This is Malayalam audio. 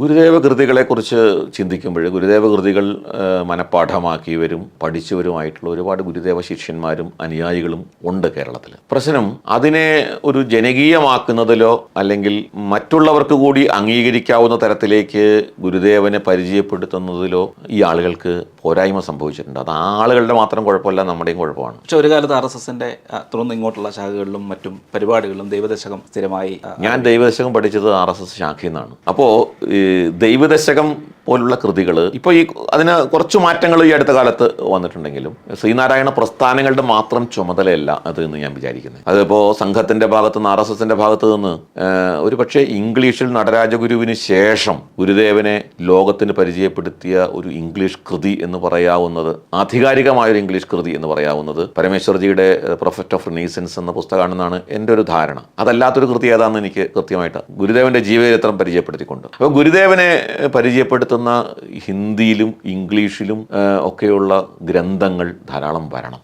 ഗുരുദേവ കൃതികളെക്കുറിച്ച് ചിന്തിക്കുമ്പോൾ ഗുരുദേവ കൃതികൾ മനഃപ്പാഠമാക്കിയവരും പഠിച്ചവരുമായിട്ടുള്ള ഒരുപാട് ഗുരുദേവ ശിഷ്യന്മാരും അനുയായികളും ഉണ്ട് കേരളത്തിൽ. പ്രശ്നം അതിനെ ഒരു ജനകീയമാക്കുന്നതിലോ അല്ലെങ്കിൽ മറ്റുള്ളവർക്ക് കൂടി അംഗീകരിക്കാവുന്ന തരത്തിലേക്ക് ഗുരുദേവനെ പരിചയപ്പെടുത്തുന്നതിലോ ഈ ആളുകൾക്ക് പോരായ്മ സംഭവിച്ചിട്ടുണ്ട്. അത് ആളുകളുടെ മാത്രം കുഴപ്പമല്ല, നമ്മുടെയും കുഴപ്പമാണ്. പക്ഷെ ഒരു കാലത്ത് RSSന്റെ തുടർന്ന് ഇങ്ങോട്ടുള്ള ശാഖകളിലും മറ്റും പരിപാടികളിലും ദൈവദശകം സ്ഥിരമായി. ഞാൻ ദൈവദശകം പഠിച്ചത് RSS ശാഖയിൽ നിന്നാണ്. അപ്പോൾ ദൈവദശകം പോലുള്ള കൃതികൾ ഇപ്പോൾ അതിന് കുറച്ച് മാറ്റങ്ങൾ ഈ അടുത്ത കാലത്ത് വന്നിട്ടുണ്ടെങ്കിലും ശ്രീനാരായണ പ്രസ്ഥാനങ്ങളുടെ മാത്രം ചുമതലയല്ല അത് എന്ന് ഞാൻ വിചാരിക്കുന്നത്. അതിപ്പോൾ സംഘത്തിന്റെ ഭാഗത്ത് നിന്ന് RSSന്റെ ഭാഗത്ത് നിന്ന് ഒരു പക്ഷേ ഇംഗ്ലീഷിൽ നടരാജഗുരുവിന് ശേഷം ഗുരുദേവനെ ലോകത്തിന് പരിചയപ്പെടുത്തിയ ഒരു ഇംഗ്ലീഷ് കൃതി എന്ന് പറയാവുന്നത്, ആധികാരികമായൊരു ഇംഗ്ലീഷ് കൃതി എന്ന് പറയാവുന്നത് പരമേശ്വർജിയുടെ പ്രൊഫറ്റ് ഓഫ് റിനീസൻസ് എന്ന പുസ്തകമാണെന്നാണ് എൻ്റെ ഒരു ധാരണ. അതല്ലാത്തൊരു കൃതി ഏതാണെന്ന് എനിക്ക് കൃത്യമായിട്ട് ഗുരുദേവന്റെ ജീവചരിത്രം പരിചയപ്പെടുത്തിക്കൊണ്ട്. അപ്പോൾ ഗുരുദേവനെ പരിചയപ്പെടുത്തുന്ന ഹിന്ദിയിലും ഇംഗ്ലീഷിലും ഒക്കെയുള്ള ഗ്രന്ഥങ്ങൾ ധാരാളം വരണം.